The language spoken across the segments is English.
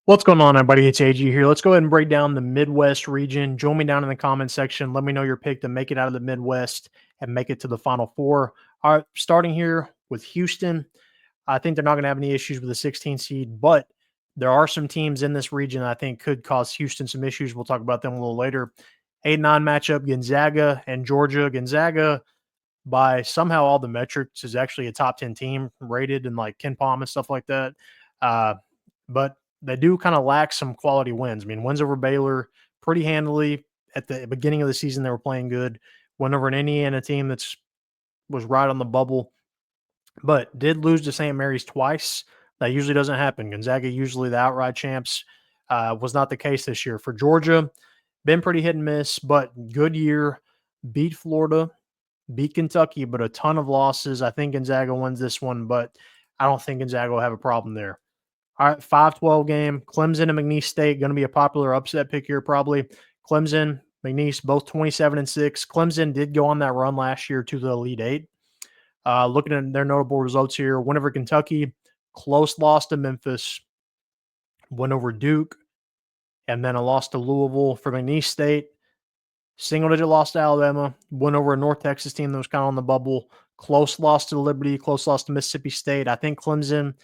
What's going on, everybody? It's AG here. Let's go ahead and break down the Midwest region. Join me down in the comment section. Let me know your pick to make it out of the Midwest and make it to the Final Four. All right, starting here with Houston. I think they're not going to have any issues with the 16 seed, but there are some teams in this region I think could cause Houston some issues. We'll talk about them a little later. 8-9 matchup, Gonzaga and Georgia. Gonzaga, by somehow all the metrics, is actually a top 10 team rated in like Ken Palm and stuff like that. But they do kind of lack some quality wins. I mean, wins over Baylor pretty handily at the beginning of the season. They were playing good. Went over an Indiana team that's was right on the bubble, but did lose to St. Mary's twice. That usually doesn't happen. Gonzaga, usually the outright champs, was not the case this year. For Georgia, been pretty hit and miss, but good year. Beat Florida, beat Kentucky, but a ton of losses. I think Gonzaga wins this one, but I don't think Gonzaga will have a problem there. All right, 5-12 game. Clemson and McNeese State, going to be a popular upset pick here probably. Clemson, McNeese, both 27-6. Clemson did go on that run last year to the Elite Eight. Looking at their notable results here, win over Kentucky, close loss to Memphis, win over Duke, and then a loss to Louisville. For McNeese State, single-digit loss to Alabama, win over a North Texas team that was kind of on the bubble, close loss to Liberty, close loss to Mississippi State. I think Clemson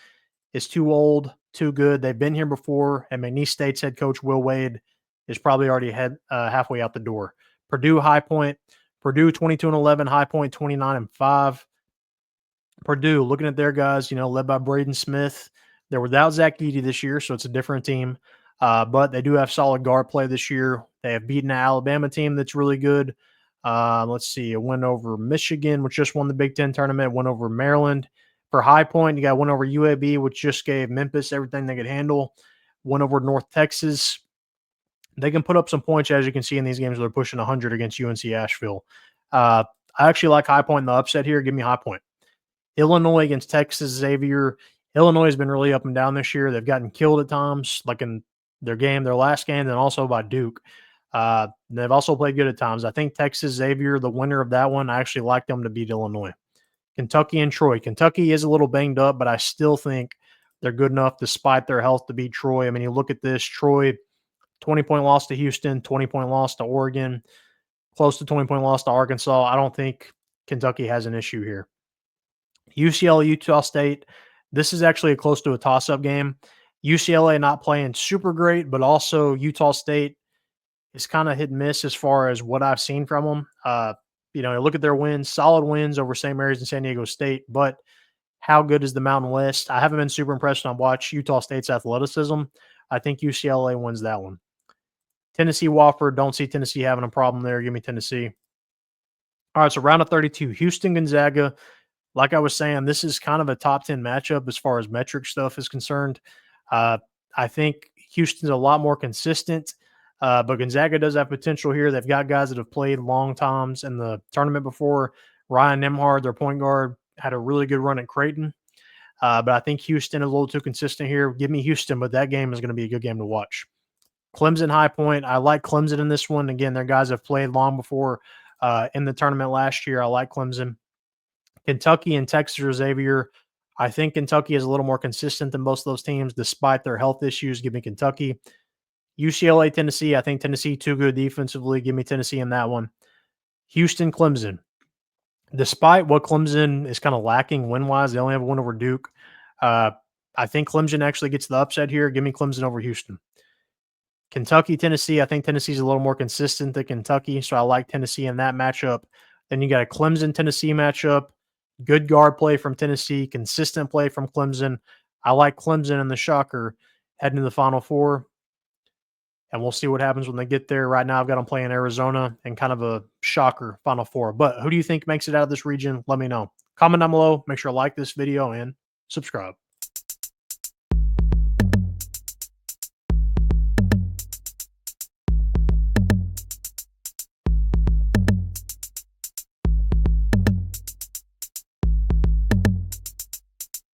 is too old, too good. They've been here before, and McNeese State's head coach, Will Wade, is probably already halfway out the door. Purdue, High Point. Purdue, 22-11, High Point, 29-5. Purdue, looking at their guys, led by Braden Smith. They're without Zach Edey this year, so it's a different team. But they do have solid guard play this year. They have beaten an Alabama team that's really good. Let's see, a win over Michigan, which just won the Big Ten tournament, win over Maryland. For High Point, you got one over UAB, which just gave Memphis everything they could handle. One over North Texas. They can put up some points, as you can see in these games. They're pushing 100 against UNC Asheville. I actually like High Point in the upset here. Give me High Point. Illinois against Texas Xavier. Illinois has been really up and down this year. They've gotten killed at times, like in their last game, and also by Duke. They've also played good at times. I think Texas Xavier, the winner of that one, I actually like them to beat Illinois. Kentucky and Troy. Kentucky is a little banged up, but I still think they're good enough despite their health to beat Troy. I mean, you look at this, Troy, 20-point loss to Houston, 20-point loss to Oregon, close to 20-point loss to Arkansas. I don't think Kentucky has an issue here. UCLA, Utah State. This is actually close to a toss-up game. UCLA not playing super great, but also Utah State is kind of hit and miss as far as what I've seen from them. Look at their wins, solid wins over St. Mary's and San Diego State, but how good is the Mountain West? I haven't been super impressed when I watched Utah State's athleticism. I think UCLA wins that one. Tennessee, Wofford, don't see Tennessee having a problem there. Give me Tennessee. All right, so round of 32, Houston, Gonzaga. Like I was saying, this is kind of a top 10 matchup as far as metric stuff is concerned. I think Houston's a lot more consistent. But Gonzaga does have potential here. They've got guys that have played long times in the tournament before. Ryan Nembhard, their point guard, had a really good run at Creighton. But I think Houston is a little too consistent here. Give me Houston, but that game is going to be a good game to watch. Clemson, High Point. I like Clemson in this one. Again, their guys have played long before in the tournament last year. I like Clemson. Kentucky and Texas or Xavier. I think Kentucky is a little more consistent than most of those teams despite their health issues. Give me Kentucky. UCLA, Tennessee. I think Tennessee too good defensively. Give me Tennessee in that one. Houston, Clemson. Despite what Clemson is kind of lacking win-wise, they only have one over Duke. I think Clemson actually gets the upset here. Give me Clemson over Houston. Kentucky, Tennessee. I think Tennessee's a little more consistent than Kentucky, so I like Tennessee in that matchup. Then you got a Clemson-Tennessee matchup. Good guard play from Tennessee, consistent play from Clemson. I like Clemson in the shocker heading to the Final Four. And we'll see what happens when they get there. Right now, I've got them playing Arizona and kind of a shocker Final Four. But who do you think makes it out of this region? Let me know. Comment down below. Make sure to like this video and subscribe.